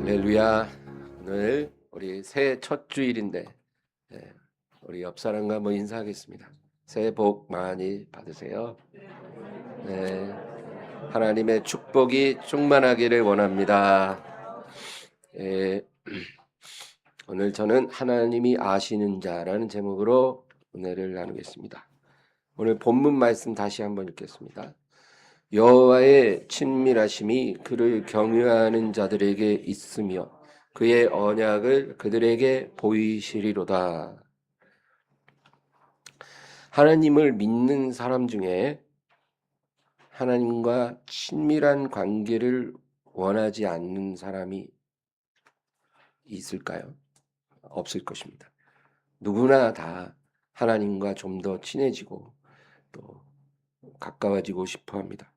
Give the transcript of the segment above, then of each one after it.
할렐루야. 오늘 우리 새해 첫 주일인데 우리 옆 사람과 한번 인사하겠습니다. 새해 복 많이 받으세요. 네, 하나님의 축복이 충만하기를 원합니다. 예, 오늘 저는 하나님이 아시는 자라는 제목으로 은혜를 나누겠습니다. 오늘 본문 말씀 다시 한번 읽겠습니다. 여호와의 친밀하심이 그를 경외하는 자들에게 있으며 그의 언약을 그들에게 보이시리로다. 하나님을 믿는 사람 중에 하나님과 친밀한 관계를 원하지 않는 사람이 있을까요? 없을 것입니다. 누구나 다 하나님과 좀 더 친해지고 또 가까워지고 싶어 합니다.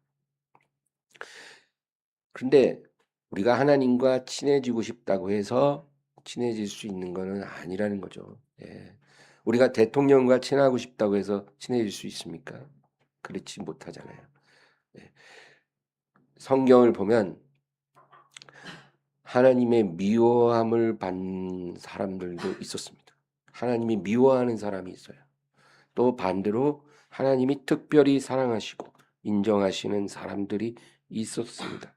그런데 우리가 하나님과 친해지고 싶다고 해서 친해질 수 있는 것은 아니라는 거죠. 예. 우리가 대통령과 친하고 싶다고 해서 친해질 수 있습니까? 그렇지 못하잖아요. 예. 성경을 보면 하나님의 미워함을 받는 사람들도 있었습니다. 하나님이 미워하는 사람이 있어요. 또 반대로 하나님이 특별히 사랑하시고 인정하시는 사람들이 있었습니다.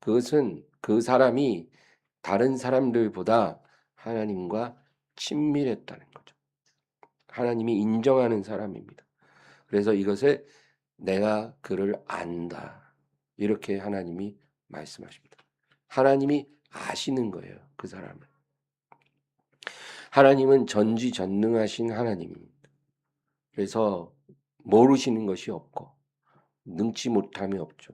그것은 그 사람이 다른 사람들보다 하나님과 친밀했다는 거죠. 하나님이 인정하는 사람입니다. 그래서 이것을 내가 그를 안다. 이렇게 하나님이 말씀하십니다. 하나님이 아시는 거예요. 그 사람을. 하나님은 전지전능하신 하나님입니다. 그래서 모르시는 것이 없고 능치 못함이 없죠.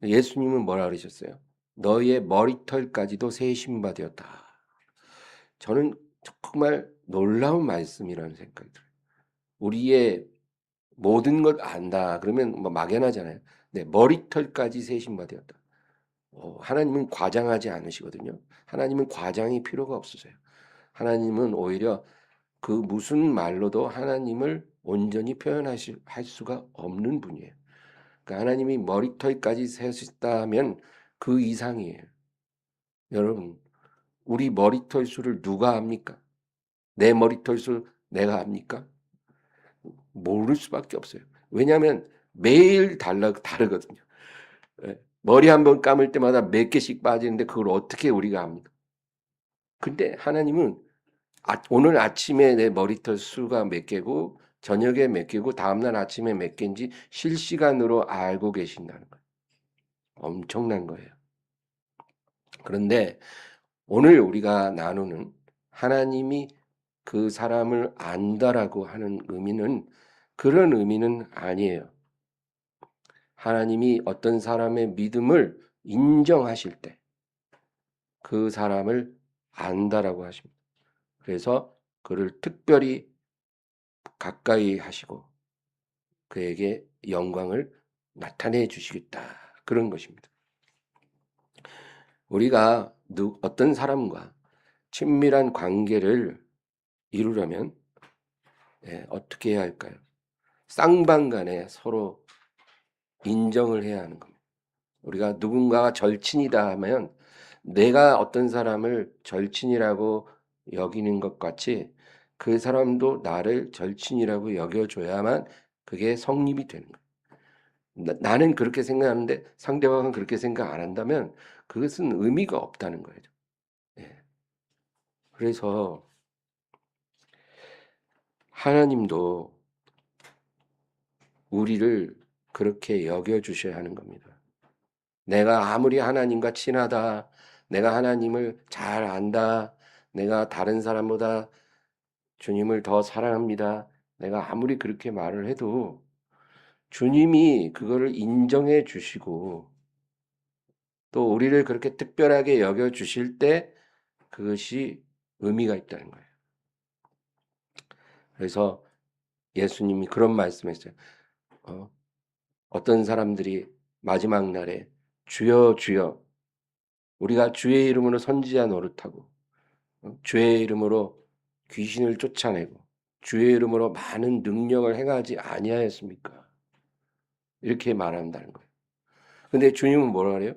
예수님은 뭐라 그러셨어요? 너희의 머리털까지도 세신 바 되었다. 저는 정말 놀라운 말씀이라는 생각이 들어요. 우리의 모든 것 안다 그러면 뭐 막연하잖아요. 네, 머리털까지 세신 바 되었다. 하나님은 과장하지 않으시거든요. 하나님은 과장이 필요가 없으세요. 하나님은 오히려 그 무슨 말로도 하나님을 온전히 할 수가 없는 분이에요. 그러니까 하나님이 머리털까지 세셨다면 그 이상이에요. 여러분, 우리 머리털 수를 누가 압니까? 내 머리털 수 내가 압니까? 모를 수밖에 없어요. 왜냐하면 매일 다르거든요. 머리 한번 감을 때마다 몇 개씩 빠지는데 그걸 어떻게 우리가 압니까? 근데 하나님은 오늘 아침에 내 머리털 수가 몇 개고 저녁에 몇 개고 다음날 아침에 몇 개인지 실시간으로 알고 계신다는 거예요. 엄청난 거예요. 그런데 오늘 우리가 나누는 하나님이 그 사람을 안다라고 하는 의미는 그런 의미는 아니에요. 하나님이 어떤 사람의 믿음을 인정하실 때 그 사람을 안다라고 하십니다. 그래서 그를 특별히 가까이 하시고 그에게 영광을 나타내 주시겠다. 그런 것입니다. 우리가 어떤 사람과 친밀한 관계를 이루려면 어떻게 해야 할까요? 쌍방간에 서로 인정을 해야 하는 겁니다. 우리가 누군가가 절친이다 하면 내가 어떤 사람을 절친이라고 여기는 것 같이 그 사람도 나를 절친이라고 여겨줘야만 그게 성립이 되는 거예요. 나는 그렇게 생각하는데 상대방은 그렇게 생각 안 한다면 그것은 의미가 없다는 거예요. 예. 그래서 하나님도 우리를 그렇게 여겨주셔야 하는 겁니다. 내가 아무리 하나님과 친하다, 내가 하나님을 잘 안다, 내가 다른 사람보다 주님을 더 사랑합니다. 내가 아무리 그렇게 말을 해도 주님이 그거를 인정해 주시고 또 우리를 그렇게 특별하게 여겨 주실 때 그것이 의미가 있다는 거예요. 그래서 예수님이 그런 말씀했어요. 어떤 사람들이 마지막 날에 주여 주여 우리가 주의 이름으로 선지자 노릇하고 주의 이름으로 귀신을 쫓아내고 주의 이름으로 많은 능력을 행하지 아니하였습니까? 이렇게 말한다는 거예요. 근데 주님은 뭐라 그래요?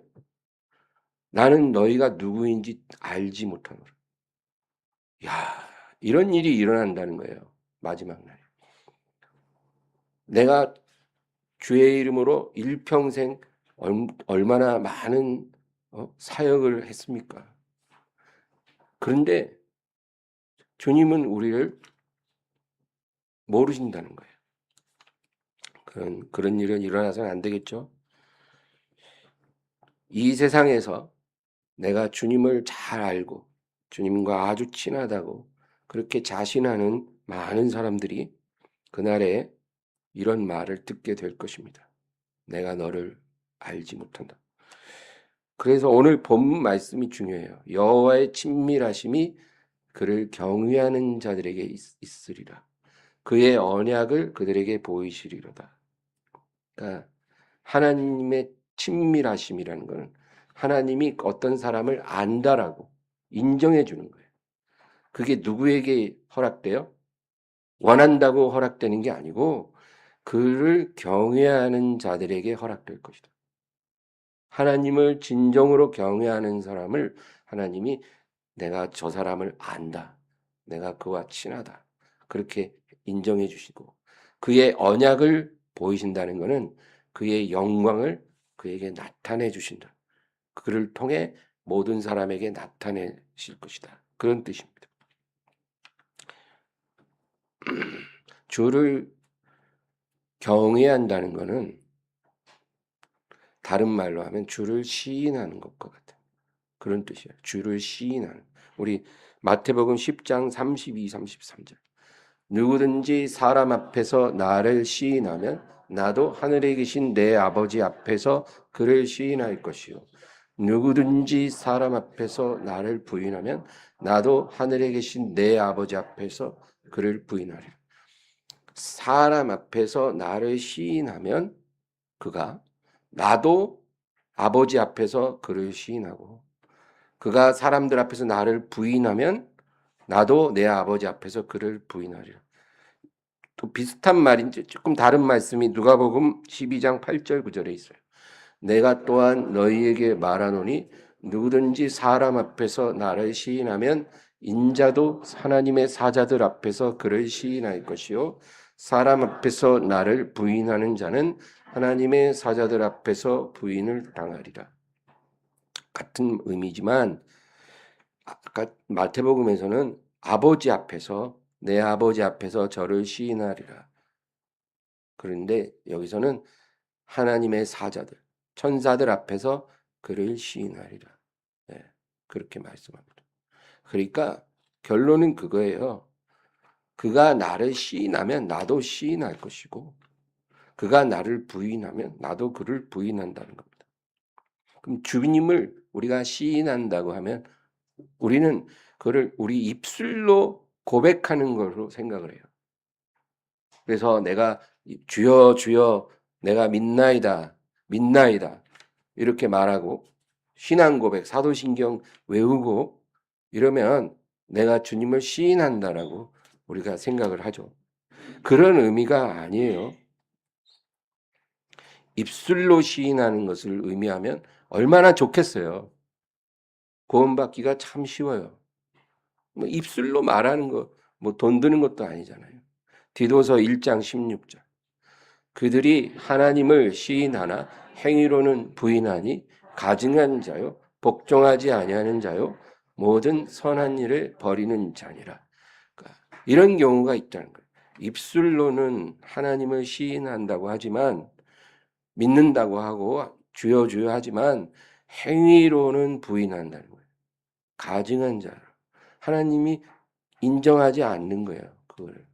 나는 너희가 누구인지 알지 못하노라. 야, 이런 일이 일어난다는 거예요. 마지막 날. 내가 주의 이름으로 일평생 얼마나 많은 사역을 했습니까? 그런데 주님은 우리를 모르신다는 거예요. 그런 일은 일어나서는 안 되겠죠. 이 세상에서 내가 주님을 잘 알고 주님과 아주 친하다고 그렇게 자신하는 많은 사람들이 그날에 이런 말을 듣게 될 것입니다. 내가 너를 알지 못한다. 그래서 오늘 본문 말씀이 중요해요. 여호와의 친밀하심이 그를 경외하는 자들에게 있으리라. 그의 언약을 그들에게 보이시리로다. 그러니까 하나님의 친밀하심이라는 것은 하나님이 어떤 사람을 안다라고 인정해 주는 거예요. 그게 누구에게 허락돼요? 원한다고 허락되는 게 아니고 그를 경외하는 자들에게 허락될 것이다. 하나님을 진정으로 경외하는 사람을 하나님이 내가 저 사람을 안다. 내가 그와 친하다. 그렇게 인정해 주시고 그의 언약을 보이신다는 것은 그의 영광을 그에게 나타내 주신다. 그를 통해 모든 사람에게 나타내실 것이다. 그런 뜻입니다. 주를 경외한다는 것은 다른 말로 하면 주를 시인하는 것과 같아요. 그런 뜻이에요. 주를 시인하는. 우리 마태복음 10장 32, 33절. 누구든지 사람 앞에서 나를 시인하면 나도 하늘에 계신 내 아버지 앞에서 그를 시인할 것이요. 누구든지 사람 앞에서 나를 부인하면 나도 하늘에 계신 내 아버지 앞에서 그를 부인하리라. 사람 앞에서 나를 시인하면 그가 나도 아버지 앞에서 그를 시인하고 그가 사람들 앞에서 나를 부인하면 나도 내 아버지 앞에서 그를 부인하리라. 또 비슷한 말인지 조금 다른 말씀이 누가복음 12장 8절 9절에 있어요. 내가 또한 너희에게 말하노니 누구든지 사람 앞에서 나를 시인하면 인자도 하나님의 사자들 앞에서 그를 시인할 것이요 사람 앞에서 나를 부인하는 자는 하나님의 사자들 앞에서 부인을 당하리라. 같은 의미지만 아까 마태복음에서는 아버지 앞에서 내 아버지 앞에서 저를 시인하리라. 그런데 여기서는 하나님의 사자들, 천사들 앞에서 그를 시인하리라. 네, 그렇게 말씀합니다. 그러니까 결론은 그거예요. 그가 나를 시인하면 나도 시인할 것이고 그가 나를 부인하면 나도 그를 부인한다는 겁니다. 그럼 주님을 우리가 시인한다고 하면 우리는 그를 우리 입술로 고백하는 걸로 생각을 해요. 그래서 내가 주여 주여 내가 믿나이다 믿나이다 이렇게 말하고 신앙 고백 사도신경 외우고 이러면 내가 주님을 시인한다라고 우리가 생각을 하죠. 그런 의미가 아니에요. 입술로 시인하는 것을 의미하면 얼마나 좋겠어요. 구원받기가 참 쉬워요. 뭐 입술로 말하는 거 뭐 돈 드는 것도 아니잖아요. 디도서 1장 16절. 그들이 하나님을 시인하나 행위로는 부인하니 가증한 자요 복종하지 아니하는 자요 모든 선한 일을 버리는 자니라. 그러니까 이런 경우가 있다는 거예요. 입술로는 하나님을 시인한다고 하지만 믿는다고 하고 주여 주여 하지만 행위로는 부인한다는 거예요. 가증한 자. 하나님이 인정하지 않는 거예요. 그거를.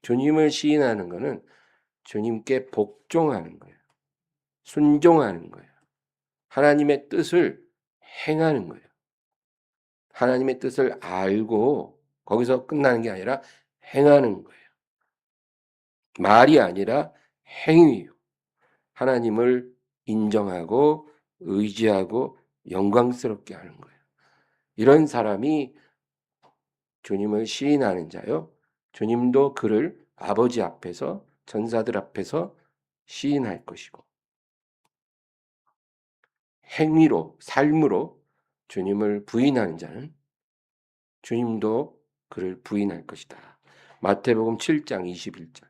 주님을 시인하는 것은 주님께 복종하는 거예요. 순종하는 거예요. 하나님의 뜻을 행하는 거예요. 하나님의 뜻을 알고 거기서 끝나는 게 아니라 행하는 거예요. 말이 아니라 행위요. 하나님을 인정하고 의지하고 영광스럽게 하는 거예요. 이런 사람이 주님을 시인하는 자요. 주님도 그를 아버지 앞에서 천사들 앞에서 시인할 것이고 행위로, 삶으로 주님을 부인하는 자는 주님도 그를 부인할 것이다. 마태복음 7장 21절.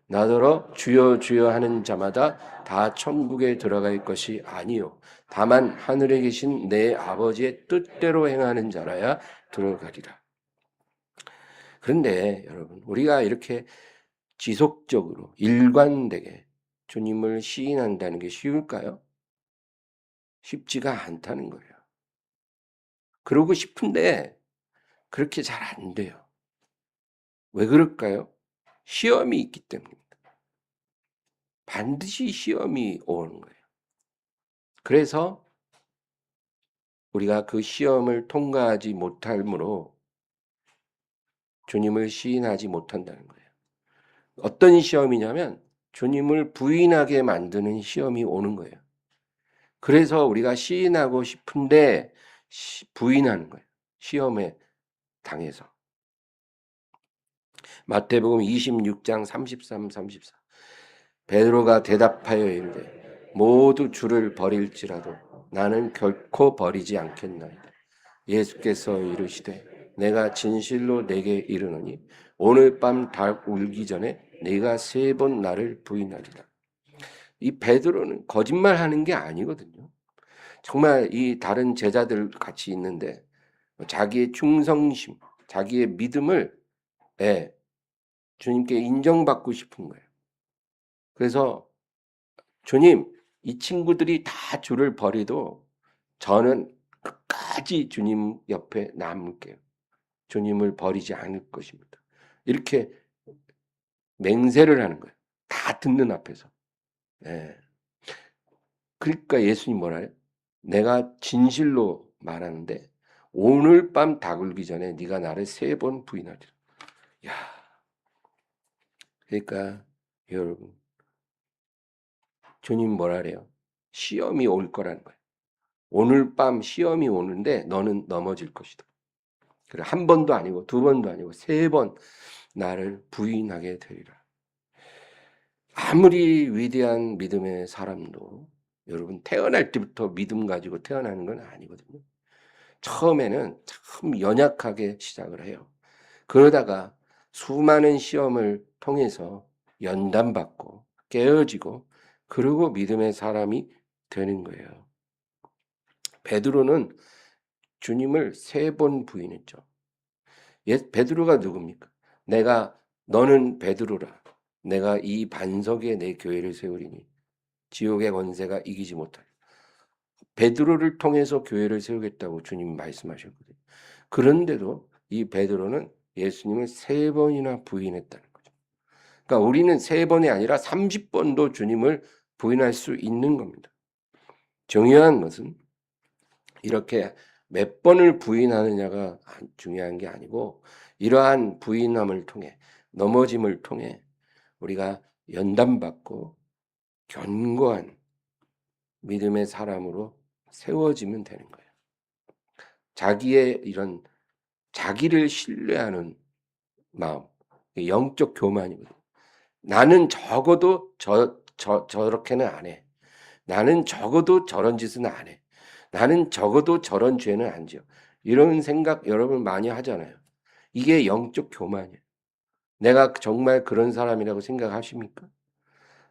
나더러 주여 주여 하는 자마다 다 천국에 들어갈 것이 아니요 다만 하늘에 계신 내 아버지의 뜻대로 행하는 자라야 들어가리라. 그런데 여러분, 우리가 이렇게 지속적으로 일관되게 주님을 시인한다는 게 쉬울까요? 쉽지가 않다는 거예요. 그러고 싶은데 그렇게 잘 안 돼요. 왜 그럴까요? 시험이 있기 때문입니다. 반드시 시험이 오는 거예요. 그래서 우리가 그 시험을 통과하지 못함으로 주님을 시인하지 못한다는 거예요. 어떤 시험이냐면 주님을 부인하게 만드는 시험이 오는 거예요. 그래서 우리가 시인하고 싶은데 부인하는 거예요. 시험에 당해서. 마태복음 26장 33, 34. 베드로가 대답하여 이르되 모두 주를 버릴지라도 나는 결코 버리지 않겠나이다. 예수께서 이르시되 내가 진실로 내게 이르노니 오늘 밤 닭 울기 전에 네가 3번 나를 부인하리라. 이 베드로는 거짓말하는 게 아니거든요. 정말 이 다른 제자들 같이 있는데 자기의 충성심, 자기의 믿음을 주님께 인정받고 싶은 거예요. 그래서 주님, 이 친구들이 다 주를 버리도 저는 끝까지 주님 옆에 남을게요. 주님을 버리지 않을 것입니다. 이렇게 맹세를 하는 거예요. 다 듣는 앞에서. 예. 그러니까 예수님 뭐라 해요? 내가 진실로 말하는데 오늘 밤 닭 울기 전에 네가 나를 3번 부인하리라. 야, 그러니까 여러분, 주님 뭐라 그래요? 시험이 올 거라는 거예요. 오늘 밤 시험이 오는데 너는 넘어질 것이다. 그래, 한 번도 아니고 2번도 아니고 3번 나를 부인하게 되리라. 아무리 위대한 믿음의 사람도 여러분 태어날 때부터 믿음 가지고 태어나는 건 아니거든요. 처음에는 참 연약하게 시작을 해요. 그러다가 수많은 시험을 통해서 연단받고 깨어지고 그리고 믿음의 사람이 되는 거예요. 베드로는 주님을 3번 부인했죠. 베드로가 누굽니까? 너는 베드로라. 내가 이 반석에 내 교회를 세우리니 지옥의 권세가 이기지 못하리. 베드로를 통해서 교회를 세우겠다고 주님 말씀하셨거든요. 그런데도 이 베드로는 예수님을 3번이나 부인했다는 거죠. 그러니까 우리는 3번이 아니라 30번도 주님을 부인할 수 있는 겁니다. 중요한 것은 이렇게 몇 번을 부인하느냐가 중요한 게 아니고 이러한 부인함을 통해 넘어짐을 통해 우리가 연단받고 견고한 믿음의 사람으로 세워지면 되는 거예요. 자기의 이런 자기를 신뢰하는 마음, 영적 교만이거든요. 나는 적어도 저렇게는 안 해. 나는 적어도 저런 짓은 안 해. 나는 적어도 저런 죄는 안 지어. 이런 생각 여러분 많이 하잖아요. 이게 영적 교만이에요. 내가 정말 그런 사람이라고 생각하십니까?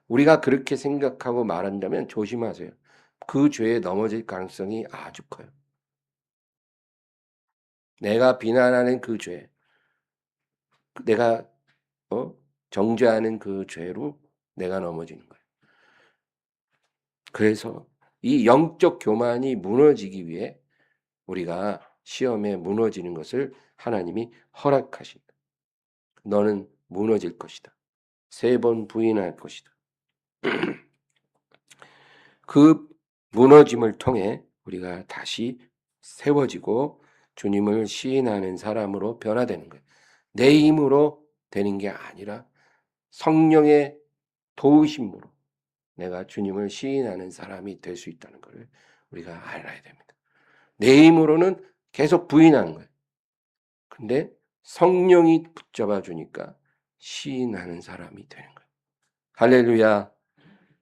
우리가 그렇게 생각하고 말한다면 조심하세요. 그 죄에 넘어질 가능성이 아주 커요. 내가 비난하는 그 죄, 내가 정죄하는 그 죄로 내가 넘어지는 거예요. 그래서 이 영적 교만이 무너지기 위해 우리가 시험에 무너지는 것을 하나님이 허락하신다. 너는 무너질 것이다. 3번 부인할 것이다. 그 무너짐을 통해 우리가 다시 세워지고 주님을 시인하는 사람으로 변화되는 거예요. 내 힘으로 되는 게 아니라 성령의 도우심으로 내가 주님을 시인하는 사람이 될 수 있다는 것을 우리가 알아야 됩니다. 내 힘으로는 계속 부인하는 거예요. 근데 성령이 붙잡아 주니까 시인하는 사람이 되는 거예요. 할렐루야.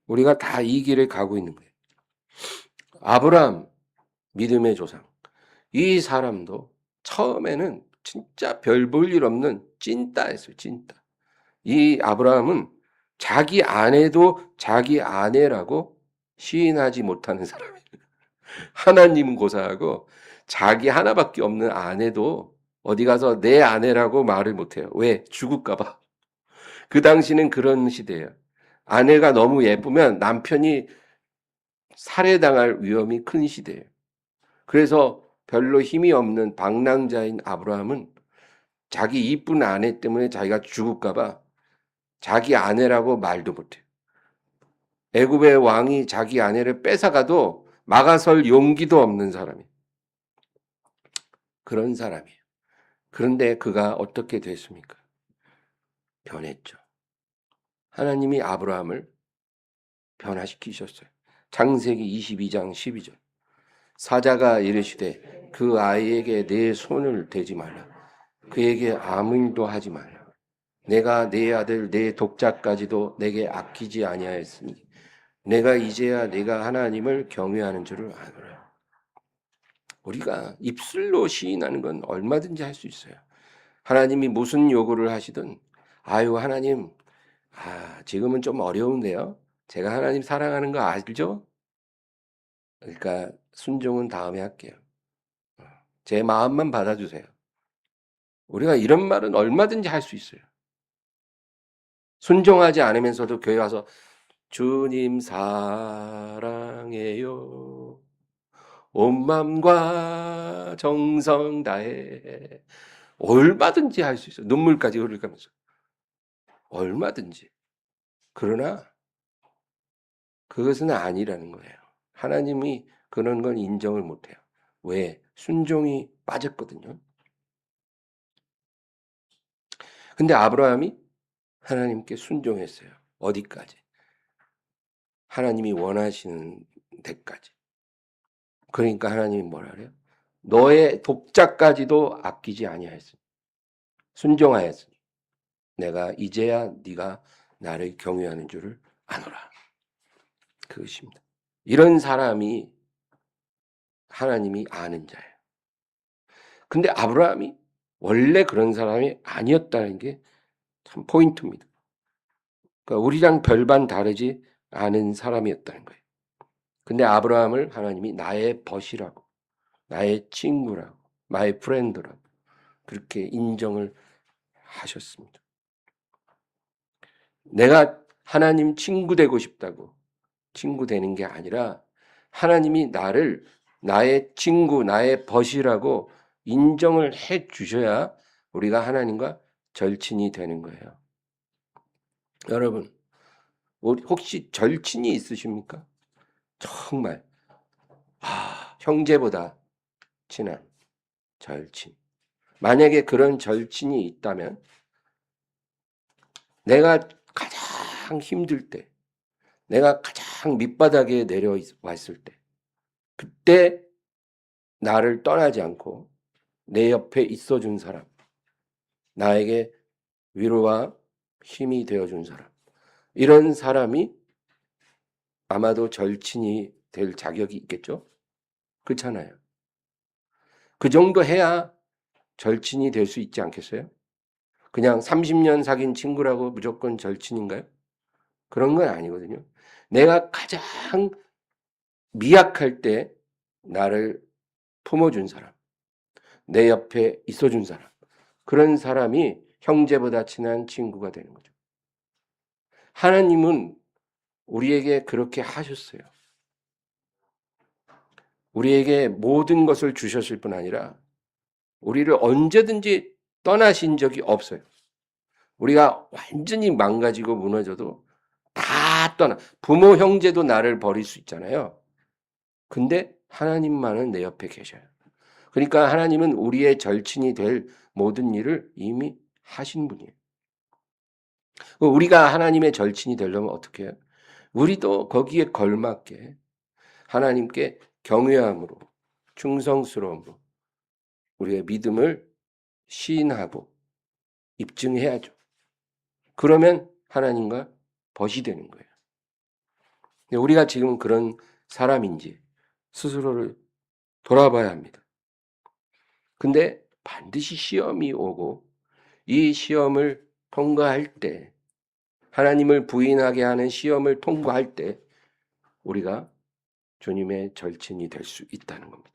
우리가 다 이 길을 가고 있는 거예요. 아브라함, 믿음의 조상. 이 사람도 처음에는 진짜 별 볼 일 없는 찐따였어요, 찐따. 이 아브라함은 자기 아내도 자기 아내라고 시인하지 못하는 사람이에요. 하나님은 고사하고 자기 하나밖에 없는 아내도 어디 가서 내 아내라고 말을 못해요. 왜? 죽을까봐. 그 당시는 그런 시대예요. 아내가 너무 예쁘면 남편이 살해당할 위험이 큰 시대예요. 그래서 별로 힘이 없는 방랑자인 아브라함은 자기 이쁜 아내 때문에 자기가 죽을까봐 자기 아내라고 말도 못해요. 애굽의 왕이 자기 아내를 뺏어가도 막아설 용기도 없는 사람이에요. 그런 사람이에요. 그런데 그가 어떻게 됐습니까? 변했죠. 하나님이 아브라함을 변화시키셨어요. 창세기 22장 12절. 사자가 이르시되 그 아이에게 내 손을 대지 말라. 그에게 아무 일도 하지 말라. 내가 내 아들 내 독자까지도 내게 아끼지 아니하였으니 내가 이제야 내가 하나님을 경외하는 줄을 아노라. 우리가 입술로 시인하는 건 얼마든지 할 수 있어요. 하나님이 무슨 요구를 하시든 아유 하나님 지금은 좀 어려운데요. 제가 하나님 사랑하는 거 알죠? 그러니까 순종은 다음에 할게요. 제 마음만 받아주세요. 우리가 이런 말은 얼마든지 할 수 있어요. 순종하지 않으면서도 교회 와서 주님 사랑해요. 온 마음과 정성 다해. 얼마든지 할 수 있어요. 눈물까지 흘려가면서. 얼마든지. 그러나 그것은 아니라는 거예요. 하나님이 그런 건 인정을 못해요. 왜? 순종이 빠졌거든요. 근데 아브라함이 하나님께 순종했어요. 어디까지? 하나님이 원하시는 데까지. 그러니까 하나님이 뭐라 그래요? 너의 독자까지도 아끼지 아니하였으니 순종하였으니 내가 이제야 네가 나를 경외하는 줄을 아노라. 그것입니다. 이런 사람이 하나님이 아는 자예요. 근데 아브라함이 원래 그런 사람이 아니었다는 게 참 포인트입니다. 그러니까 우리랑 별반 다르지 않은 사람이었다는 거예요. 근데 아브라함을 하나님이 나의 벗이라고, 나의 친구라고, 나의 프렌드라고 그렇게 인정을 하셨습니다. 내가 하나님 친구 되고 싶다고 친구 되는 게 아니라 하나님이 나를 나의 친구, 나의 벗이라고 인정을 해 주셔야 우리가 하나님과 절친이 되는 거예요. 여러분, 혹시 절친이 있으십니까? 정말 형제보다 친한 절친. 만약에 그런 절친이 있다면 내가 가장 힘들 때, 내가 가장 밑바닥에 내려왔을 때, 그때 나를 떠나지 않고 내 옆에 있어준 사람, 나에게 위로와 힘이 되어준 사람, 이런 사람이 아마도 절친이 될 자격이 있겠죠? 그렇잖아요. 그 정도 해야 절친이 될 수 있지 않겠어요? 그냥 30년 사귄 친구라고 무조건 절친인가요? 그런 건 아니거든요. 내가 가장 미약할 때 나를 품어준 사람, 내 옆에 있어준 사람, 그런 사람이 형제보다 친한 친구가 되는 거죠. 하나님은 우리에게 그렇게 하셨어요. 우리에게 모든 것을 주셨을 뿐 아니라 우리를 언제든지 떠나신 적이 없어요. 우리가 완전히 망가지고 무너져도 다 떠나. 부모, 형제도 나를 버릴 수 있잖아요. 근데 하나님만은 내 옆에 계셔요. 그러니까 하나님은 우리의 절친이 될 모든 일을 이미 하신 분이에요. 우리가 하나님의 절친이 되려면 어떻게 해요? 우리도 거기에 걸맞게 하나님께 경외함으로 충성스러움으로 우리의 믿음을 시인하고 입증해야죠. 그러면 하나님과 벗이 되는 거예요. 우리가 지금 그런 사람인지 스스로를 돌아봐야 합니다. 근데 반드시 시험이 오고 이 시험을 통과할 때, 하나님을 부인하게 하는 시험을 통과할 때 우리가 주님의 절친이 될 수 있다는 겁니다.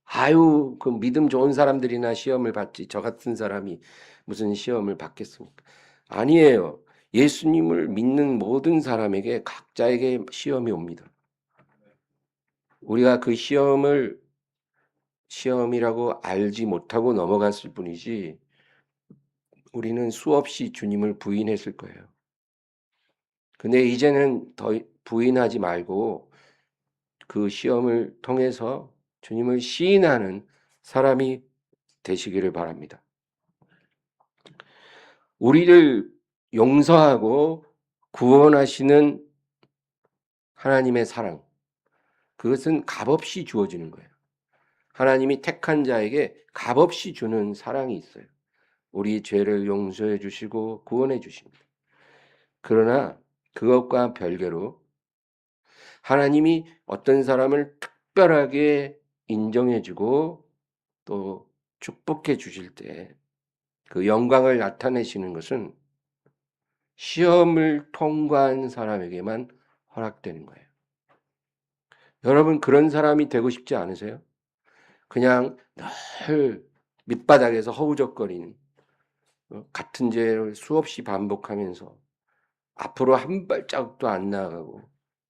아유, 그 믿음 좋은 사람들이나 시험을 받지 저 같은 사람이 무슨 시험을 받겠습니까? 아니에요. 예수님을 믿는 모든 사람에게 각자에게 시험이 옵니다. 우리가 그 시험을 시험이라고 알지 못하고 넘어갔을 뿐이지 우리는 수없이 주님을 부인했을 거예요. 근데 이제는 더 부인하지 말고 그 시험을 통해서 주님을 시인하는 사람이 되시기를 바랍니다. 우리를 용서하고 구원하시는 하나님의 사랑, 그것은 값없이 주어지는 거예요. 하나님이 택한 자에게 값없이 주는 사랑이 있어요. 우리 죄를 용서해 주시고 구원해 주십니다. 그러나 그것과 별개로 하나님이 어떤 사람을 특별하게 인정해 주고 또 축복해 주실 때 그 영광을 나타내시는 것은 시험을 통과한 사람에게만 허락되는 거예요. 여러분 그런 사람이 되고 싶지 않으세요? 그냥 늘 밑바닥에서 허우적거리는 같은 죄를 수없이 반복하면서 앞으로 한 발자국도 안 나아가고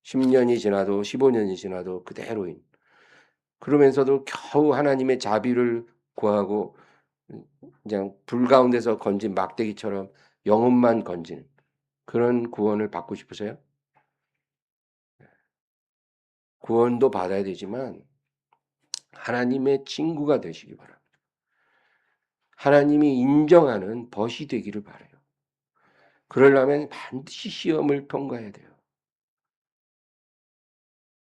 10년이 지나도 15년이 지나도 그대로인, 그러면서도 겨우 하나님의 자비를 구하고 그냥 불 가운데서 건진 막대기처럼 영혼만 건지는 그런 구원을 받고 싶으세요? 구원도 받아야 되지만 하나님의 친구가 되시기 바랍니다. 하나님이 인정하는 벗이 되기를 바라요. 그러려면 반드시 시험을 통과해야 돼요.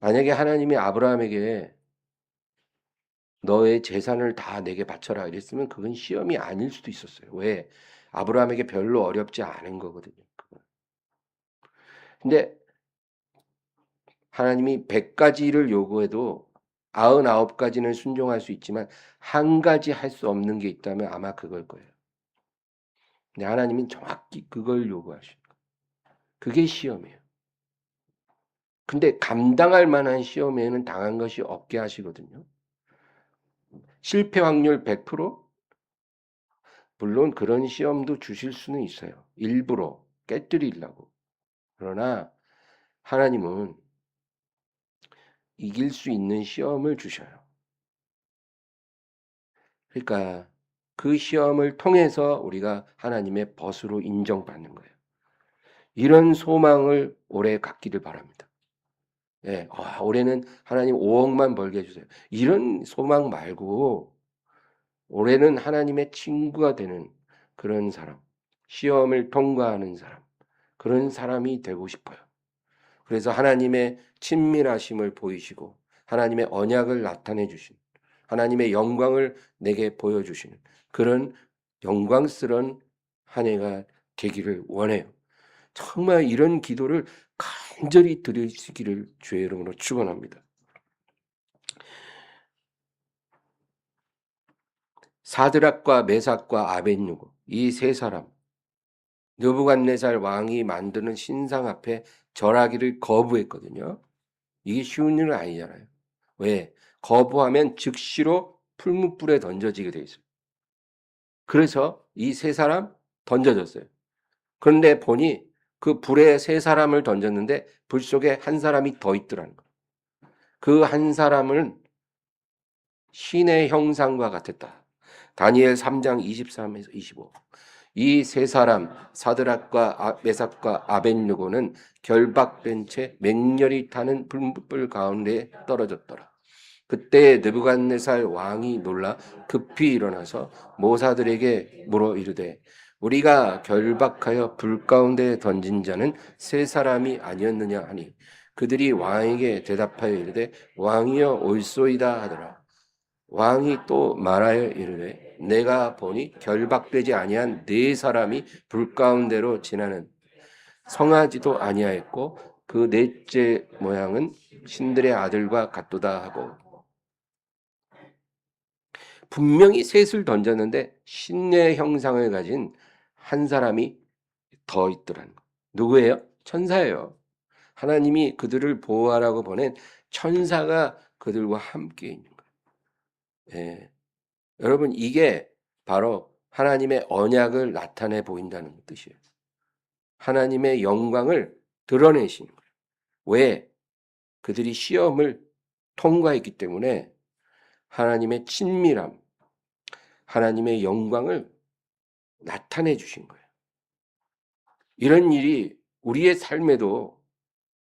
만약에 하나님이 아브라함에게 너의 재산을 다 내게 바쳐라 이랬으면 그건 시험이 아닐 수도 있었어요. 왜? 아브라함에게 별로 어렵지 않은 거거든요. 근데 하나님이 100가지를 요구해도 99가지는 순종할 수 있지만 한 가지 할 수 없는 게 있다면 아마 그걸 거예요. 근데 하나님은 정확히 그걸 요구하시는 거예요. 그게 시험이에요. 근데 감당할 만한 시험에는 당한 것이 없게 하시거든요. 실패 확률 100%? 물론 그런 시험도 주실 수는 있어요. 일부러 깨뜨리려고. 그러나 하나님은 이길 수 있는 시험을 주셔요. 그러니까 그 시험을 통해서 우리가 하나님의 벗으로 인정받는 거예요. 이런 소망을 올해 갖기를 바랍니다. 예, 올해는 하나님 5억만 벌게 해주세요. 이런 소망 말고 올해는 하나님의 친구가 되는 그런 사람, 시험을 통과하는 사람, 그런 사람이 되고 싶어요. 그래서 하나님의 친밀하심을 보이시고 하나님의 언약을 나타내 주신, 하나님의 영광을 내게 보여주시는 그런 영광스러운 한 해가 되기를 원해요. 정말 이런 기도를 간절히 드리시기를 주의 이름으로 축원합니다. 사드락과 메삭과 아벳느고 이 세 사람, 느부갓네살 왕이 만드는 신상 앞에 절하기를 거부했거든요. 이게 쉬운 일은 아니잖아요. 왜? 거부하면 즉시로 풀무불에 던져지게 돼 있어요. 그래서 이 세 사람 던져졌어요. 그런데 보니 그 불에 세 사람을 던졌는데 불 속에 한 사람이 더 있더라는 거예요. 그 한 사람은 신의 형상과 같았다. 다니엘 3장 23에서 25. 이 세 사람 사드락과 메삭과 아벳느고는 결박된 채 맹렬히 타는 불 가운데 떨어졌더라. 그때 느부갓네살 왕이 놀라 급히 일어나서 모사들에게 물어 이르되 우리가 결박하여 불 가운데 던진 자는 세 사람이 아니었느냐 하니 그들이 왕에게 대답하여 이르되 왕이여 옳소이다 하더라. 왕이 또 말하여 이르되 내가 보니 결박되지 아니한 네 사람이 불 가운데로 지나는 성하지도 아니하였고 그 넷째 모양은 신들의 아들과 같도다 하고, 분명히 셋을 던졌는데 신의 형상을 가진 한 사람이 더 있더라는 거. 누구예요? 천사예요. 하나님이 그들을 보호하라고 보낸 천사가 그들과 함께 있는 거예요. 예. 여러분, 이게 바로 하나님의 언약을 나타내 보인다는 뜻이에요. 하나님의 영광을 드러내시는 거예요. 왜? 그들이 시험을 통과했기 때문에 하나님의 친밀함, 하나님의 영광을 나타내 주신 거예요. 이런 일이 우리의 삶에도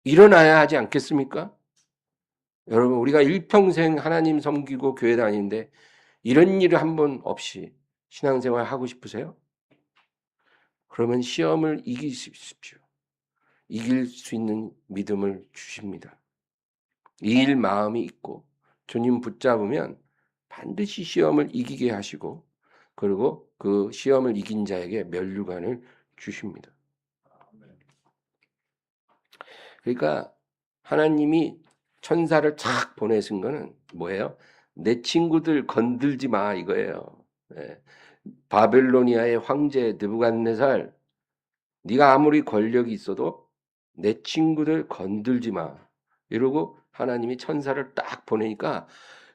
일어나야 하지 않겠습니까? 여러분, 우리가 일평생 하나님 섬기고 교회 다니는데 이런 일을 한 번 없이 신앙생활 하고 싶으세요? 그러면 시험을 이기십시오. 이길 수 있는 믿음을 주십니다. 이길 마음이 있고 주님 붙잡으면 반드시 시험을 이기게 하시고, 그리고 그 시험을 이긴 자에게 면류관을 주십니다. 그러니까 하나님이 천사를 착 보내신 거는 뭐예요? 내 친구들 건들지 마 이거예요. 예. 바벨로니아의 황제 느부갓네살, 네가 아무리 권력이 있어도 내 친구들 건들지 마 이러고 하나님이 천사를 딱 보내니까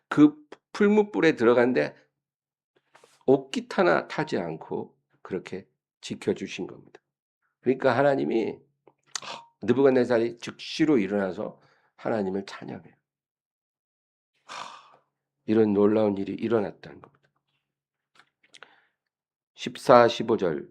그 풀무불에 들어간데 옷깃 하나 타지 않고 그렇게 지켜주신 겁니다. 그러니까 하나님이 느부갓네살이 즉시로 일어나서 하나님을 찬양해요. 이런 놀라운 일이 일어났다는 겁니다. 14, 15절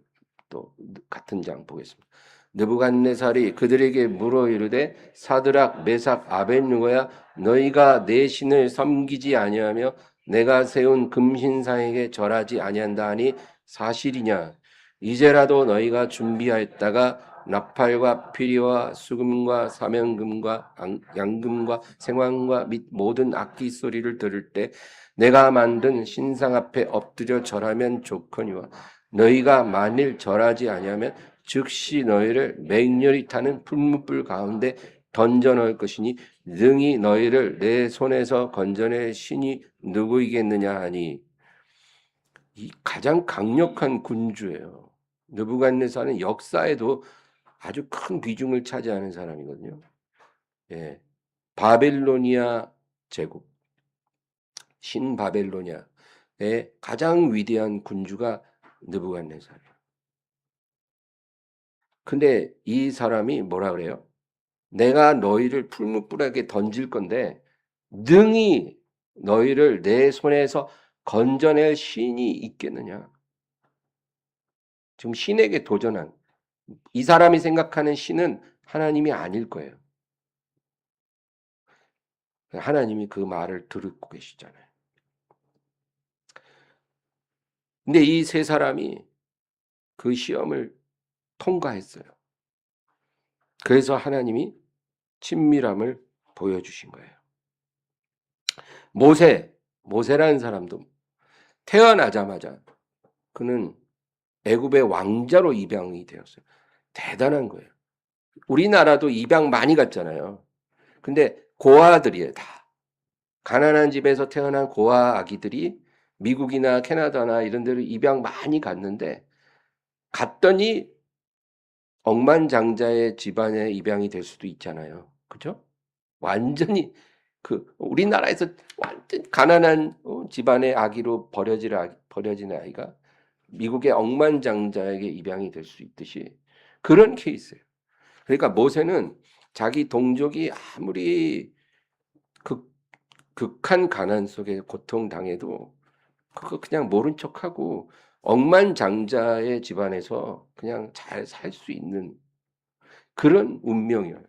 또 같은 장 보겠습니다. 느부갓네살이 그들에게 물어 이르되 사드락, 메삭, 아벳느고야, 너희가 내 신을 섬기지 아니하며 내가 세운 금신상에게 절하지 아니한다 하니 사실이냐? 이제라도 너희가 준비하였다가 나팔과 피리와 수금과 사면금과 양금과 생황과 및 모든 악기 소리를 들을 때 내가 만든 신상 앞에 엎드려 절하면 좋거니와 너희가 만일 절하지 아니하면 즉시 너희를 맹렬히 타는 풀무불 가운데 던져 넣을 것이니 능히 너희를 내 손에서 건져낼 신이 누구이겠느냐 하니, 이 가장 강력한 군주예요. 느부갓네살은 역사에도 아주 큰 비중을 차지하는 사람이거든요. 예. 바벨로니아 제국, 신바벨로니아의 가장 위대한 군주가 느부갓네살이에요. 근데 이 사람이 뭐라 그래요? 내가 너희를 풀무불에게 던질 건데 능히 너희를 내 손에서 건져낼 신이 있겠느냐? 지금 신에게 도전한, 이 사람이 생각하는 신은 하나님이 아닐 거예요. 하나님이 그 말을 듣고 계시잖아요. 근데 이 세 사람이 그 시험을 통과했어요. 그래서 하나님이 친밀함을 보여주신 거예요. 모세라는 사람도 태어나자마자 그는 애굽의 왕자로 입양이 되었어요. 대단한 거예요. 우리나라도 입양 많이 갔잖아요. 근데 고아들이에요, 다. 가난한 집에서 태어난 고아 아기들이 미국이나 캐나다나 이런 데로 입양 많이 갔는데, 갔더니 억만장자의 집안에 입양이 될 수도 있잖아요. 그죠? 완전히 우리나라에서 완전 가난한 집안의 아기로 버려진 아이가 미국의 억만장자에게 입양이 될 수 있듯이 그런 케이스예요. 그러니까 모세는 자기 동족이 아무리 극한 가난 속에 고통당해도 그거 그냥 모른 척하고 억만장자의 집안에서 그냥 잘 살 수 있는 그런 운명이에요.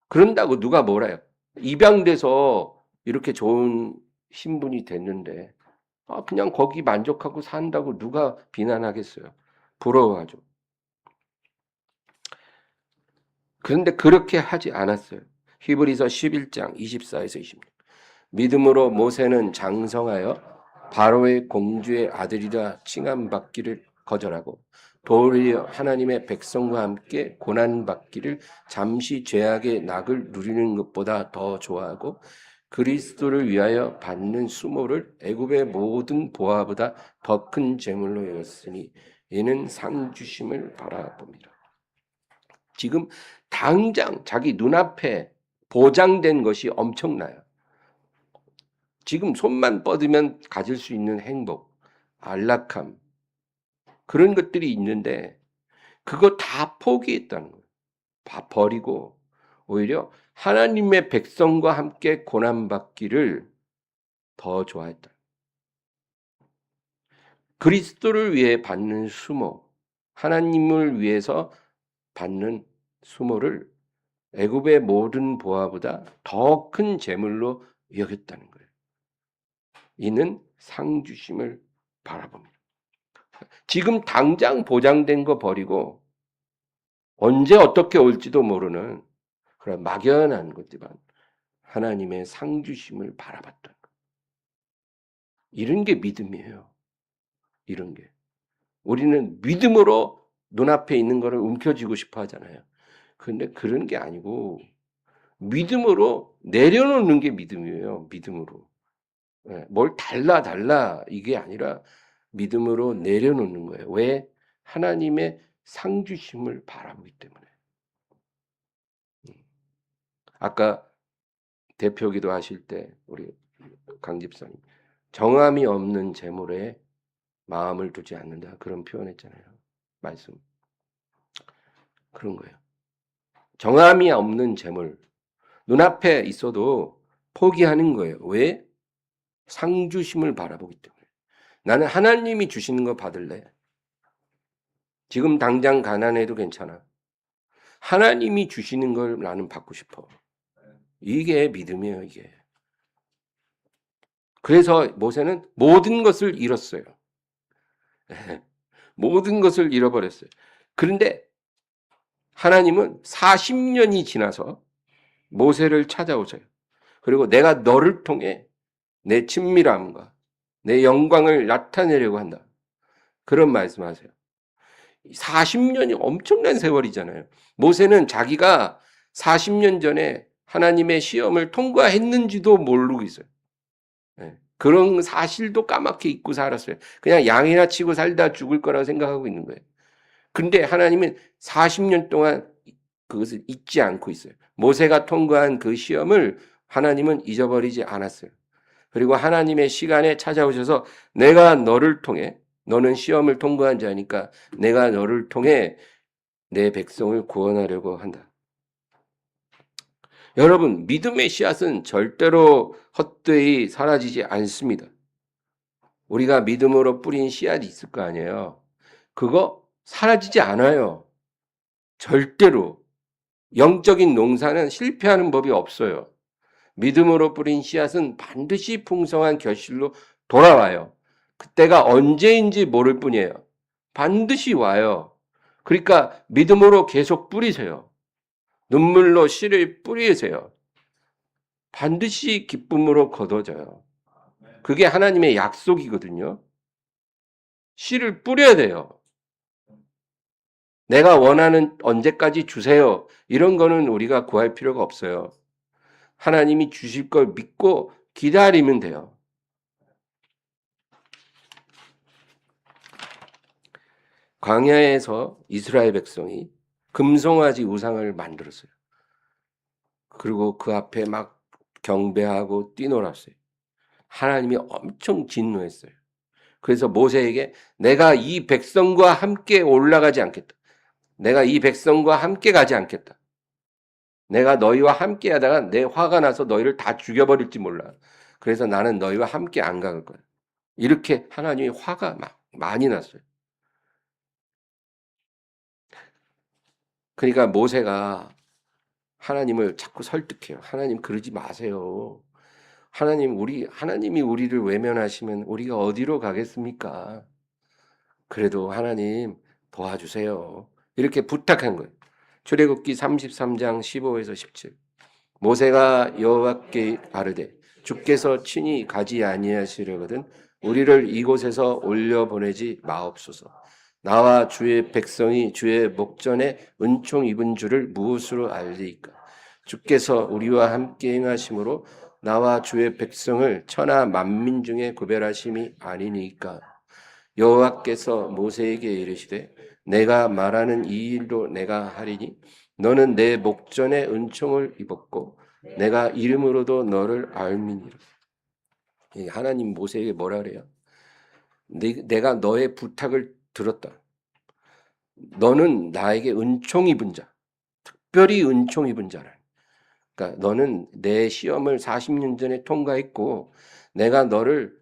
그런다고 누가 뭐라 해요? 입양돼서 이렇게 좋은 신분이 됐는데 그냥 거기 만족하고 산다고 누가 비난하겠어요? 부러워하죠. 그런데 그렇게 하지 않았어요. 히브리서 11장 24에서 26. 믿음으로 모세는 장성하여 바로의 공주의 아들이라 칭함받기를 거절하고 도리어 하나님의 백성과 함께 고난받기를 잠시 죄악의 낙을 누리는 것보다 더 좋아하고 그리스도를 위하여 받는 수모를 애굽의 모든 보화보다 더 큰 재물로 여겼으니 이는 상 주심을 바라봅니다. 지금 당장 자기 눈앞에 보장된 것이 엄청나요. 지금 손만 뻗으면 가질 수 있는 행복, 안락함, 그런 것들이 있는데 그거 다 포기했다는 거예요. 다 버리고 오히려 하나님의 백성과 함께 고난받기를 더 좋아했다. 그리스도를 위해 받는 수모, 하나님을 위해서 받는 수모를 애굽의 모든 보화보다 더 큰 재물로 여겼다는 거예요. 이는 상 주심을 바라봅니다. 지금 당장 보장된 거 버리고 언제 어떻게 올지도 모르는 그런 막연한 것들만 하나님의 상 주심을 바라봤던 것. 이런 게 믿음이에요. 이런 게. 우리는 믿음으로 눈앞에 있는 거를 움켜쥐고 싶어 하잖아요. 그런데 그런 게 아니고 믿음으로 내려놓는 게 믿음이에요. 믿음으로. 뭘 달라 이게 아니라 믿음으로 내려놓는 거예요. 왜? 하나님의 상 주심을 바라보기 때문에. 아까 대표기도 하실 때 우리 강 집사님 정함이 없는 재물에 마음을 두지 않는다 그런 표현했잖아요. 말씀 그런 거예요. 정함이 없는 재물 눈앞에 있어도 포기하는 거예요. 왜? 상 주심을 바라보기 때문에. 나는 하나님이 주시는 거 받을래. 지금 당장 가난해도 괜찮아. 하나님이 주시는 걸 나는 받고 싶어. 이게 믿음이에요, 이게. 그래서 모세는 모든 것을 잃었어요. 모든 것을 잃어버렸어요. 그런데 하나님은 40년이 지나서 모세를 찾아오세요. 그리고 내가 너를 통해 내 친밀함과 내 영광을 나타내려고 한다. 그런 말씀하세요. 40년이 엄청난 세월이잖아요. 모세는 자기가 40년 전에 하나님의 시험을 통과했는지도 모르고 있어요. 그런 사실도 까맣게 잊고 살았어요. 그냥 양이나 치고 살다 죽을 거라고 생각하고 있는 거예요. 근데 하나님은 40년 동안 그것을 잊지 않고 있어요. 모세가 통과한 그 시험을 하나님은 잊어버리지 않았어요. 그리고 하나님의 시간에 찾아오셔서 내가 너를 통해 너는 시험을 통과한 자니까 내가 너를 통해 내 백성을 구원하려고 한다. 여러분, 믿음의 씨앗은 절대로 헛되이 사라지지 않습니다. 우리가 믿음으로 뿌린 씨앗이 있을 거 아니에요. 그거 사라지지 않아요. 절대로. 영적인 농사는 실패하는 법이 없어요. 믿음으로 뿌린 씨앗은 반드시 풍성한 결실로 돌아와요. 그때가 언제인지 모를 뿐이에요. 반드시 와요. 그러니까 믿음으로 계속 뿌리세요. 눈물로 씨를 뿌리세요. 반드시 기쁨으로 거둬져요. 그게 하나님의 약속이거든요. 씨를 뿌려야 돼요. 내가 원하는 언제까지 주세요. 이런 거는 우리가 구할 필요가 없어요. 하나님이 주실 걸 믿고 기다리면 돼요. 광야에서 이스라엘 백성이 금송아지 우상을 만들었어요. 그리고 그 앞에 막 경배하고 뛰놀았어요. 하나님이 엄청 진노했어요. 그래서 모세에게 내가 이 백성과 함께 올라가지 않겠다. 내가 이 백성과 함께 가지 않겠다. 내가 너희와 함께 하다가 내 화가 나서 너희를 다 죽여버릴지 몰라. 그래서 나는 너희와 함께 안 갈 거야. 이렇게 하나님이 화가 많이 났어요. 그러니까 모세가 하나님을 자꾸 설득해요. 하나님 그러지 마세요. 하나님이 우리를 외면하시면 우리가 어디로 가겠습니까? 그래도 하나님 도와주세요. 이렇게 부탁한 거예요. 출애굽기 33장 15에서 17. 모세가 여호와께 아뢰되 주께서 친히 가지 아니하시려거든 우리를 이곳에서 올려 보내지 마옵소서. 나와 주의 백성이 주의 목전에 은총 입은 줄을 무엇으로 알리까? 주께서 우리와 함께 행하심으로 나와 주의 백성을 천하 만민 중에 구별하심이 아니니까. 여호와께서 모세에게 이르시되 내가 말하는 이 일로 내가 하리니 너는 내 목전에 은총을 입었고 내가 이름으로도 너를 알미니라. 하나님 모세에게 뭐라 그래요? 내가 너의 부탁을 들었다. 너는 나에게 은총 입은 자, 특별히 은총 입은 자라. 그러니까 너는 내 시험을 40년 전에 통과했고 내가 너를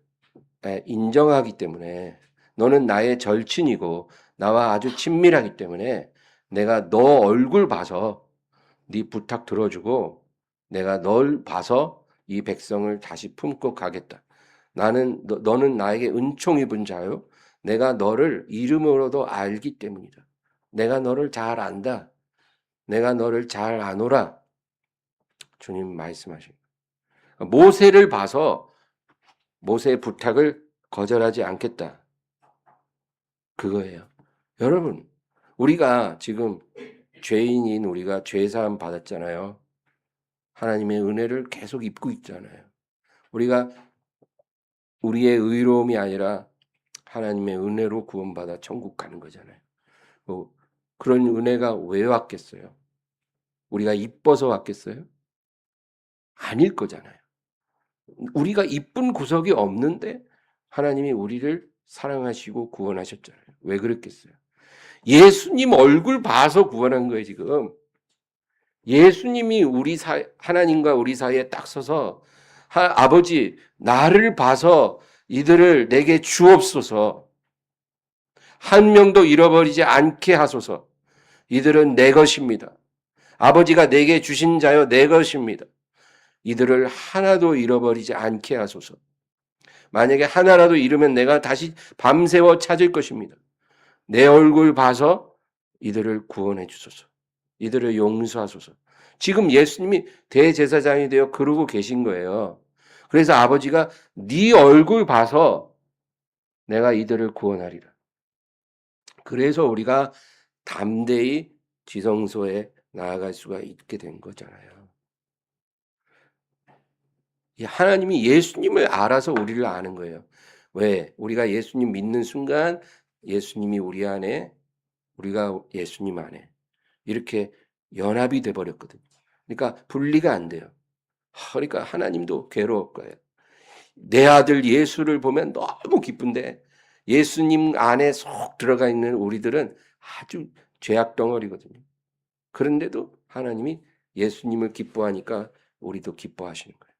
인정하기 때문에 너는 나의 절친이고 나와 아주 친밀하기 때문에 내가 너 얼굴 봐서 네 부탁 들어주고 내가 널 봐서 이 백성을 다시 품고 가겠다. 너는 나에게 은총 입은 자요. 내가 너를 이름으로도 알기 때문이다. 내가 너를 잘 안다. 내가 너를 잘 아노라. 주님 말씀하십니다. 모세를 봐서 모세의 부탁을 거절하지 않겠다. 그거예요. 여러분, 우리가 지금 죄인인 우리가 죄사함 받았잖아요. 하나님의 은혜를 계속 입고 있잖아요. 우리가 우리의 의로움이 아니라 하나님의 은혜로 구원받아 천국 가는 거잖아요. 그런 은혜가 왜 왔겠어요? 우리가 이뻐서 왔겠어요? 아닐 거잖아요. 우리가 이쁜 구석이 없는데 하나님이 우리를 사랑하시고 구원하셨잖아요. 왜 그랬겠어요? 예수님 얼굴 봐서 구원한 거예요, 지금. 예수님이 하나님과 우리 사이에 딱 서서 아버지 나를 봐서 이들을 내게 주옵소서. 한 명도 잃어버리지 않게 하소서. 이들은 내 것입니다. 아버지가 내게 주신 자여 내 것입니다. 이들을 하나도 잃어버리지 않게 하소서. 만약에 하나라도 잃으면 내가 다시 밤새워 찾을 것입니다. 내 얼굴 봐서 이들을 구원해 주소서. 이들을 용서하소서. 지금 예수님이 대제사장이 되어 그러고 계신 거예요. 그래서 아버지가 네 얼굴 봐서 내가 이들을 구원하리라. 그래서 우리가 담대히 지성소에 나아갈 수가 있게 된 거잖아요. 하나님이 예수님을 알아서 우리를 아는 거예요. 왜? 우리가 예수님 믿는 순간 예수님이 우리 안에, 우리가 예수님 안에 이렇게 연합이 돼 버렸거든요. 그러니까 분리가 안 돼요. 그러니까 하나님도 괴로울 거예요. 내 아들 예수를 보면 너무 기쁜데 예수님 안에 속 들어가 있는 우리들은 아주 죄악 덩어리거든요. 그런데도 하나님이 예수님을 기뻐하니까 우리도 기뻐하시는 거예요.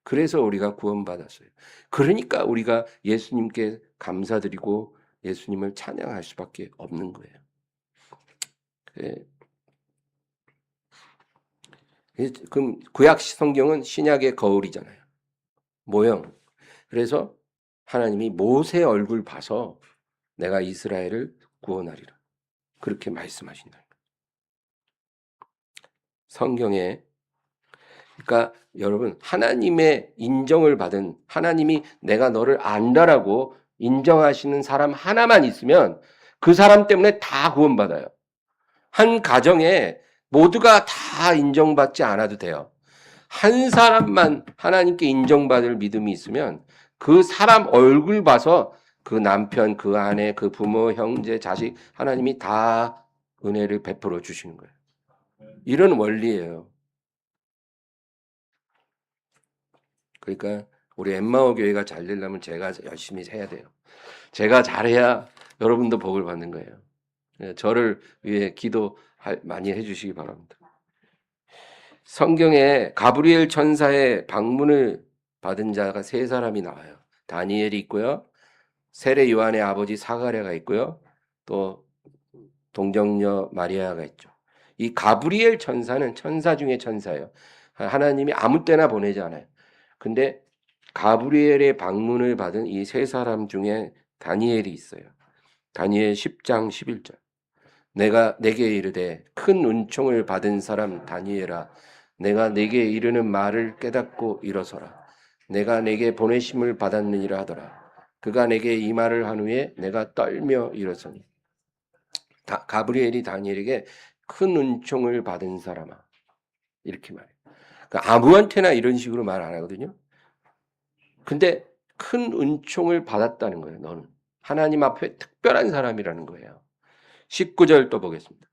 그래서 우리가 구원받았어요. 그러니까 우리가 예수님께 감사드리고 예수님을 찬양할 수밖에 없는 거예요. 그럼 구약 성경은 신약의 거울이잖아요. 모형. 그래서 하나님이 모세 얼굴 봐서 내가 이스라엘을 구원하리라. 그렇게 말씀하신다. 성경에 그러니까 여러분 하나님의 인정을 받은 하나님이 내가 너를 안다라고 인정하시는 사람 하나만 있으면 그 사람 때문에 다 구원받아요. 한 가정에 모두가 다 인정받지 않아도 돼요. 한 사람만 하나님께 인정받을 믿음이 있으면 그 사람 얼굴 봐서 그 남편, 그 아내, 그 부모, 형제, 자식 하나님이 다 은혜를 베풀어 주시는 거예요. 이런 원리예요. 그러니까 우리 엠마오 교회가 잘 되려면 제가 열심히 해야 돼요. 제가 잘해야 여러분도 복을 받는 거예요. 저를 위해 기도 많이 해주시기 바랍니다. 성경에 가브리엘 천사의 방문을 받은 자가 세 사람이 나와요. 다니엘이 있고요. 세례 요한의 아버지 사가랴가 있고요. 또 동정녀 마리아가 있죠. 이 가브리엘 천사는 천사 중에 천사예요. 하나님이 아무 때나 보내지 않아요. 근데 가브리엘의 방문을 받은 이 세 사람 중에 다니엘이 있어요. 다니엘 10장 11절. 내게 이르되 큰 은총을 받은 사람 다니엘아 내가 내게 이르는 말을 깨닫고 일어서라. 내가 내게 보내심을 받았느니라 하더라. 그가 내게 이 말을 한 후에 내가 떨며 일어서니 가브리엘이 다니엘에게 큰 은총을 받은 사람아 이렇게 말해요. 그러니까 아무한테나 이런 식으로 말 안 하거든요. 근데 큰 은총을 받았다는 거예요. 너는 하나님 앞에 특별한 사람이라는 거예요. 19절 또 보겠습니다.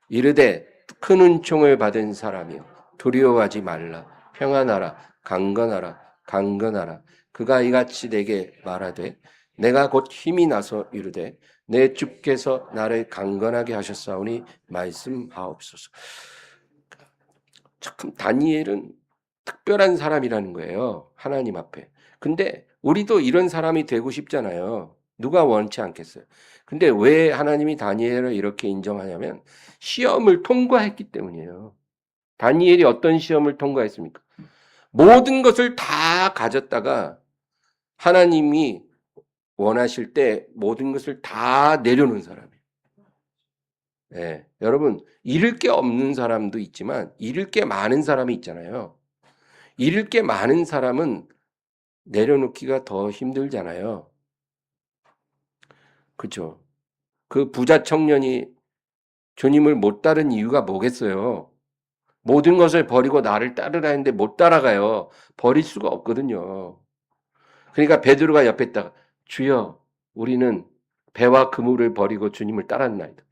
이르되 큰 은총을 받은 사람이여 두려워하지 말라. 평안하라. 강건하라. 강건하라. 그가 이같이 내게 말하되 내가 곧 힘이 나서 이르되 내 주께서 나를 강건하게 하셨사오니 말씀하옵소서. 참 다니엘은 특별한 사람이라는 거예요. 하나님 앞에. 근데 우리도 이런 사람이 되고 싶잖아요. 누가 원치 않겠어요. 근데 왜 하나님이 다니엘을 이렇게 인정하냐면 시험을 통과했기 때문이에요. 다니엘이 어떤 시험을 통과했습니까? 모든 것을 다 가졌다가 하나님이 원하실 때 모든 것을 다 내려놓은 사람이에요. 네, 여러분 잃을 게 없는 사람도 있지만 잃을 게 많은 사람이 있잖아요. 잃을 게 많은 사람은 내려놓기가 더 힘들잖아요. 그렇죠? 그 부자 청년이 주님을 못 따른 이유가 뭐겠어요? 모든 것을 버리고 나를 따르라 했는데 못 따라가요. 버릴 수가 없거든요. 그러니까 베드로가 옆에 있다가 주여 우리는 배와 그물을 버리고 주님을 따랐나이다.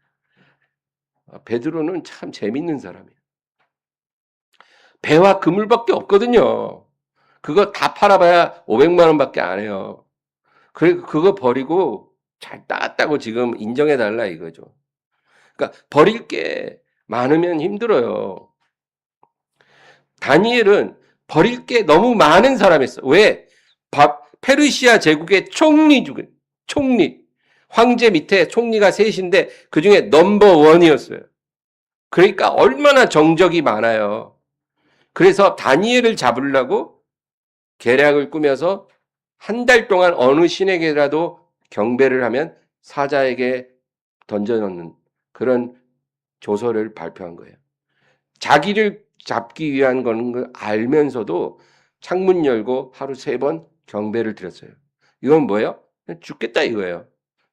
베드로는 참 재밌는 사람이에요. 배와 그물밖에 없거든요. 그거 다 팔아봐야 500만 원밖에 안 해요. 그거 버리고 잘 따왔다고 지금 인정해달라 이거죠. 그러니까 버릴 게 많으면 힘들어요. 다니엘은 버릴 게 너무 많은 사람이었어. 왜? 페르시아 제국의 총리. 황제 밑에 총리가 셋인데 그 중에 넘버 원이었어요. 그러니까 얼마나 정적이 많아요. 그래서 다니엘을 잡으려고 계략을 꾸며서 한 달 동안 어느 신에게라도 경배를 하면 사자에게 던져놓는 그런 조서를 발표한 거예요. 자기를 잡기 위한 거는 걸 알면서도 창문 열고 하루 3번 경배를 드렸어요. 이건 뭐예요? 죽겠다 이거예요.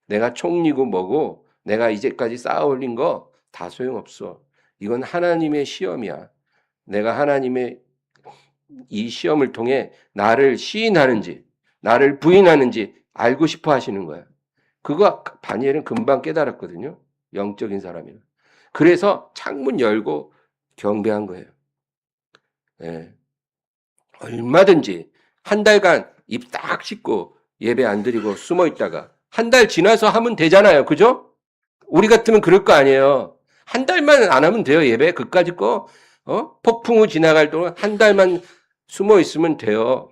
내가 총리고 뭐고 내가 이제까지 쌓아올린 거 다 소용없어. 이건 하나님의 시험이야. 내가 하나님의 이 시험을 통해 나를 시인하는지 나를 부인하는지 알고 싶어 하시는 거야. 그거 다니엘은 금방 깨달았거든요. 영적인 사람이라. 그래서 창문 열고 경배한 거예요. 예. 얼마든지 한 달간 입 딱 씻고 예배 안 드리고 숨어 있다가 한 달 지나서 하면 되잖아요. 그죠? 우리 같으면 그럴 거 아니에요. 한 달만 안 하면 돼요. 예배 그까짓 거 폭풍 후 지나갈 동안 한 달만 숨어 있으면 돼요.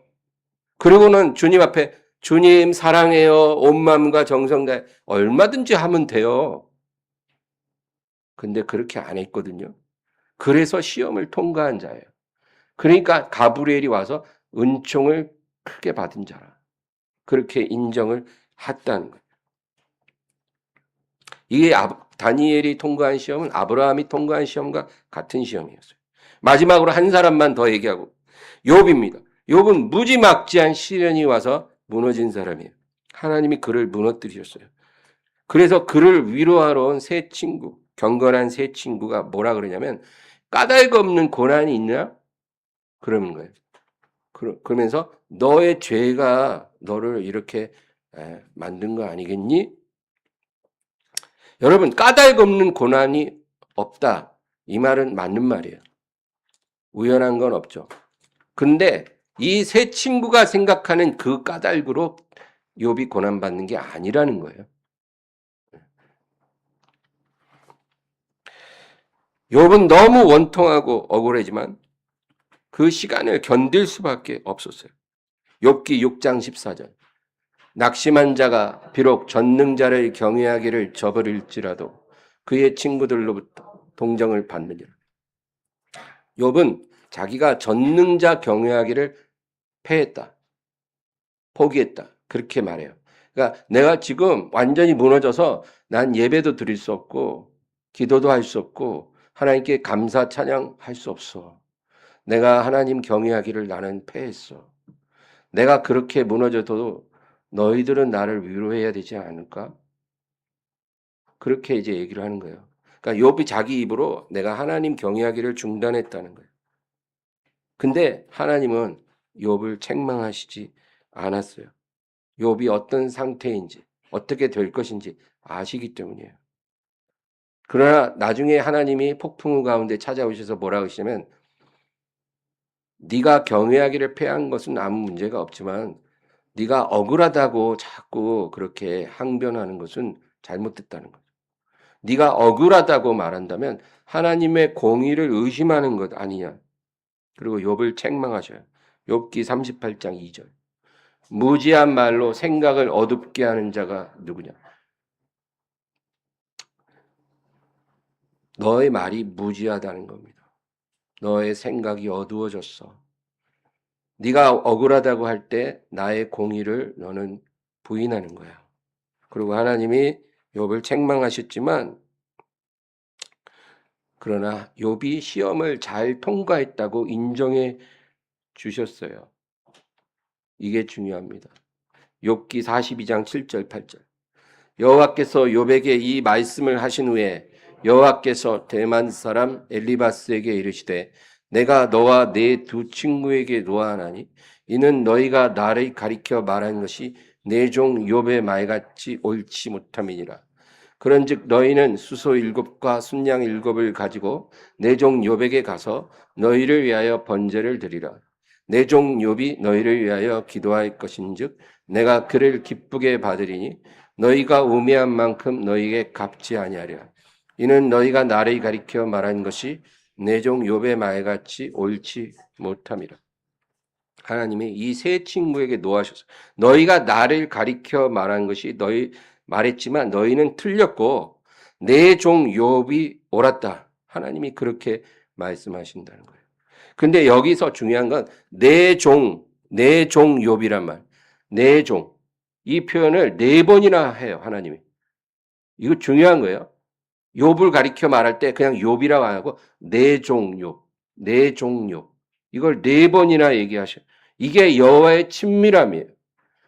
그리고는 주님 앞에 주님 사랑해요. 온 마음과 정성 다해 얼마든지 하면 돼요. 근데 그렇게 안 했거든요. 그래서 시험을 통과한 자예요. 그러니까 가브리엘이 와서 은총을 크게 받은 자라. 그렇게 인정을 했다는 거예요. 이게 다니엘이 통과한 시험은 아브라함이 통과한 시험과 같은 시험이었어요. 마지막으로 한 사람만 더 얘기하고 욥입니다. 욥은 무지막지한 시련이 와서 무너진 사람이에요. 하나님이 그를 무너뜨리셨어요. 그래서 그를 위로하러 온 세 친구, 경건한 세 친구가 뭐라 그러냐면 까닭 없는 고난이 있냐? 그러는 거예요. 그러면서 너의 죄가 너를 이렇게 만든 거 아니겠니? 여러분 까닭 없는 고난이 없다. 이 말은 맞는 말이에요. 우연한 건 없죠. 근데 이 세 친구가 생각하는 그 까닭으로 욥이 고난받는 게 아니라는 거예요. 욥은 너무 원통하고 억울하지만 그 시간을 견딜 수밖에 없었어요. 욥기 6장 14절. 낙심한 자가 비록 전능자를 경외하기를 저버릴지라도 그의 친구들로부터 동정을 받느니라. 욥은 자기가 전능자 경외하기를 패했다. 포기했다. 그렇게 말해요. 그러니까 내가 지금 완전히 무너져서 난 예배도 드릴 수 없고 기도도 할 수 없고 하나님께 감사 찬양할 수 없어. 내가 하나님 경외하기를 나는 패했어. 내가 그렇게 무너져도 너희들은 나를 위로해야 되지 않을까? 그렇게 이제 얘기를 하는 거예요. 그러니까 욥이 자기 입으로 내가 하나님 경외하기를 중단했다는 거예요. 근데 하나님은 욥을 책망하시지 않았어요. 욥이 어떤 상태인지 어떻게 될 것인지 아시기 때문이에요. 그러나 나중에 하나님이 폭풍우 가운데 찾아오셔서 뭐라고 하시냐면 네가 경외하기를 패한 것은 아무 문제가 없지만 네가 억울하다고 자꾸 그렇게 항변하는 것은 잘못됐다는 거죠. 네가 억울하다고 말한다면 하나님의 공의를 의심하는 것 아니냐. 그리고 욥을 책망하셔요. 욥기 38장 2절. 무지한 말로 생각을 어둡게 하는 자가 누구냐. 너의 말이 무지하다는 겁니다. 너의 생각이 어두워졌어. 네가 억울하다고 할 때 나의 공의를 너는 부인하는 거야. 그리고 하나님이 욥을 책망하셨지만 그러나 욥이 시험을 잘 통과했다고 인정해 주셨어요. 이게 중요합니다. 욥기 42장 7절 8절. 여호와께서 욥에게 이 말씀을 하신 후에 여호와께서 대만 사람 엘리바스에게 이르시되 내가 너와 네 두 친구에게 노하나니 이는 너희가 나를 가리켜 말한 것이 내 종 욥의 말같이 옳지 못함이니라. 그런즉 너희는 수소 7과 순양 7을 가지고 내 종 욥에게 가서 너희를 위하여 번제를 드리라. 내 종 욥이 너희를 위하여 기도할 것인즉 내가 그를 기쁘게 받으리니 너희가 우매한 만큼 너희에게 갚지 아니하리라. 이는 너희가 나를 가리켜 말한 것이 내 종 욥의 말같이 옳지 못함이라. 하나님이 이 세 친구에게 노하셨어요. 너희가 나를 가리켜 말한 것이 너희 말했지만 너희는 틀렸고 내 종 욥이 옳았다. 하나님이 그렇게 말씀하신다는 거예요. 근데 여기서 중요한 건 내 종 욥이란 말. 내 종. 이 표현을 4번이나 해요, 하나님이. 이거 중요한 거예요. 욥을 가리켜 말할 때 그냥 욥이라고 안 하고 내 종 욥, 내 종 욥. 이걸 4번이나 얘기하셔요. 이게 여호와의 친밀함이에요.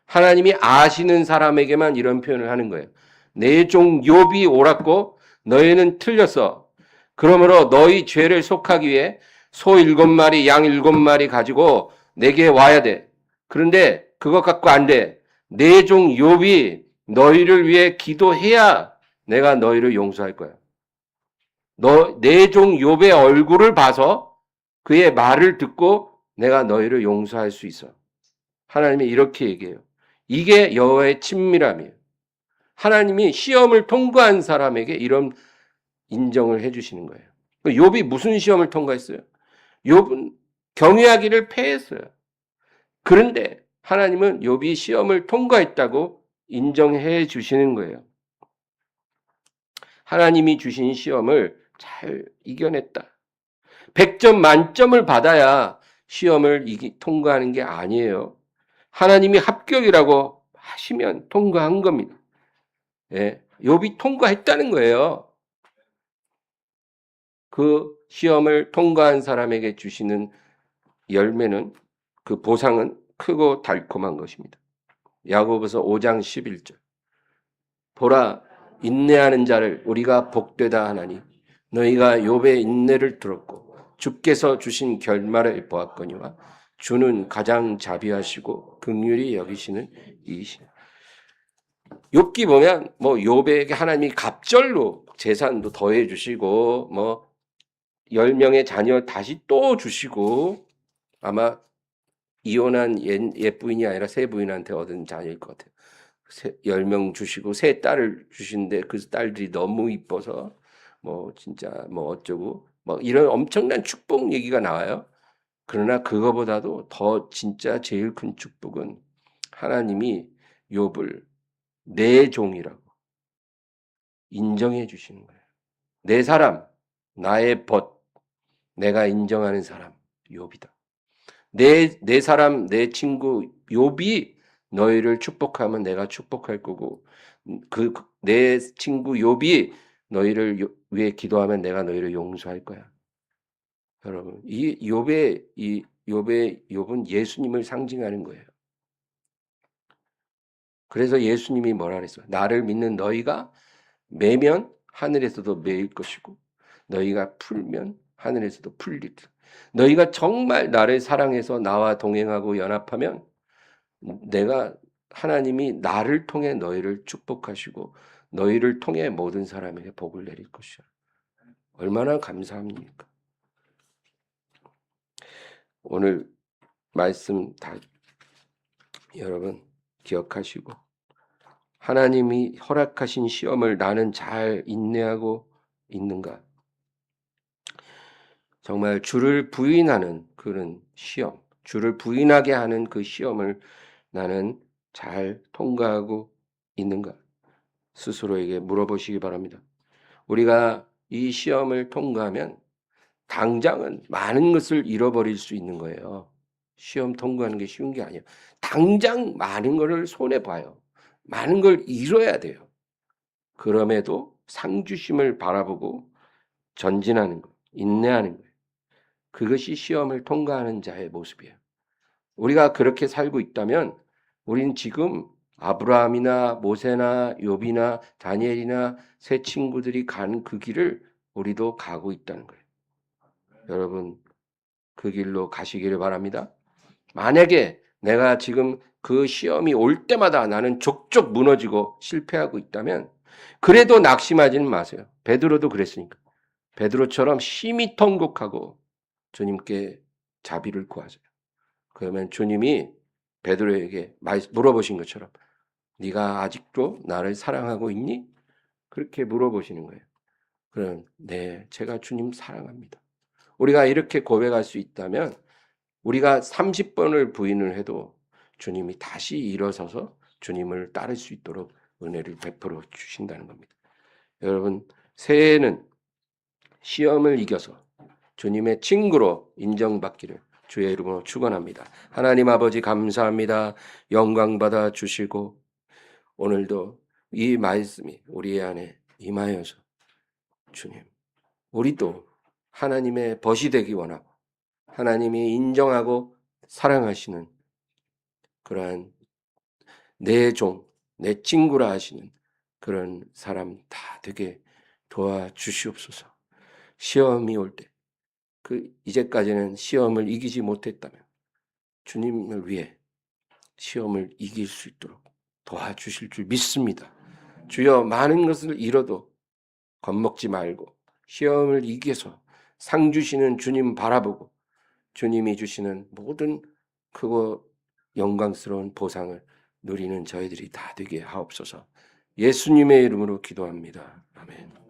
하나님이 아시는 사람에게만 이런 표현을 하는 거예요. 내 종 욥이 옳았고 너희는 틀렸어. 그러므로 너희 죄를 속하기 위해 소 7마리, 양 7마리 가지고 내게 와야 돼. 그런데 그것 갖고 안 돼. 내 종 욥이 너희를 위해 기도해야 내가 너희를 용서할 거야. 내 종 욥의 얼굴을 봐서 그의 말을 듣고 내가 너희를 용서할 수 있어. 하나님이 이렇게 얘기해요. 이게 여호와의 친밀함이에요. 하나님이 시험을 통과한 사람에게 이런 인정을 해주시는 거예요. 욥이 무슨 시험을 통과했어요? 욥은 경외하기를 패했어요. 그런데 하나님은 욥이 시험을 통과했다고 인정해 주시는 거예요. 하나님이 주신 시험을 잘 이겨냈다. 100점 만점을 받아야 시험을 통과하는 게 아니에요. 하나님이 합격이라고 하시면 통과한 겁니다. 예, 욥이 통과했다는 거예요. 그 시험을 통과한 사람에게 주시는 열매는 그 보상은 크고 달콤한 것입니다. 야고보서 5장 11절. 보라 인내하는 자를 우리가 복되다 하나니 너희가 욥의 인내를 들었고 주께서 주신 결말을 보았거니와 주는 가장 자비하시고 긍휼히 여기시는 이시라. 욥기 보면 뭐 욥에게 하나님이 갑절로 재산도 더해 주시고 뭐 10명의 자녀 다시 또 주시고 아마 이혼한 옛 부인이 아니라 새 부인한테 얻은 자녀일 것 같아요. 10명 주시고 세 딸을 주신데 그 딸들이 너무 이뻐서 뭐 진짜 뭐 어쩌고 뭐 이런 엄청난 축복 얘기가 나와요. 그러나 그거보다도 더 진짜 제일 큰 축복은 하나님이 욥을 내 종이라고 인정해 주시는 거예요. 내 사람, 나의 벗, 내가 인정하는 사람, 욥이다. 내 사람, 내 친구 욥이 너희를 축복하면 내가 축복할 거고 내 친구 욥이 너희를 위해 기도하면 내가 너희를 용서할 거야. 여러분, 욥은 예수님을 상징하는 거예요. 그래서 예수님이 뭐라 그랬어요? 나를 믿는 너희가 매면 하늘에서도 매일 것이고 너희가 풀면 하늘에서도 풀리리라. 너희가 정말 나를 사랑해서 나와 동행하고 연합하면 내가 하나님이 나를 통해 너희를 축복하시고 너희를 통해 모든 사람에게 복을 내릴 것이야. 얼마나 감사합니까? 오늘 말씀 다 여러분 기억하시고 하나님이 허락하신 시험을 나는 잘 인내하고 있는가? 정말 주를 부인하는 그런 시험, 주를 부인하게 하는 그 시험을 나는 잘 통과하고 있는가? 스스로에게 물어보시기 바랍니다. 우리가 이 시험을 통과하면 당장은 많은 것을 잃어버릴 수 있는 거예요. 시험 통과하는 게 쉬운 게 아니에요. 당장 많은 것을 손해봐요. 많은 걸 잃어야 돼요. 그럼에도 상주심을 바라보고 전진하는 것, 인내하는 거예요. 그것이 시험을 통과하는 자의 모습이에요. 우리가 그렇게 살고 있다면 우리는 지금 아브라함이나 모세나 욥이나 다니엘이나 새 친구들이 가는 그 길을 우리도 가고 있다는 거예요. 여러분 그 길로 가시기를 바랍니다. 만약에 내가 지금 그 시험이 올 때마다 나는 족족 무너지고 실패하고 있다면 그래도 낙심하지는 마세요. 베드로도 그랬으니까. 베드로처럼 심히 통곡하고 주님께 자비를 구하세요. 그러면 주님이 베드로에게 물어보신 것처럼 네가 아직도 나를 사랑하고 있니? 그렇게 물어보시는 거예요. 그럼 네, 제가 주님 사랑합니다. 우리가 이렇게 고백할 수 있다면 우리가 30번을 부인을 해도 주님이 다시 일어서서 주님을 따를 수 있도록 은혜를 베풀어 주신다는 겁니다. 여러분, 새해에는 시험을 이겨서 주님의 친구로 인정받기를 주의 이름으로 축원합니다. 하나님 아버지 감사합니다. 영광 받아 주시고 오늘도 이 말씀이 우리 안에 임하여서 주님, 우리도 하나님의 벗이 되기 원하고 하나님이 인정하고 사랑하시는 그러한 내 종, 내 친구라 하시는 그런 사람 다 되게 도와주시옵소서. 시험이 올 때, 이제까지는 시험을 이기지 못했다면 주님을 위해 시험을 이길 수 있도록 도와주실 줄 믿습니다. 주여 많은 것을 잃어도 겁먹지 말고 시험을 이겨서 상 주시는 주님 바라보고 주님이 주시는 모든 크고 영광스러운 보상을 누리는 저희들이 다 되게 하옵소서. 예수님의 이름으로 기도합니다. 아멘.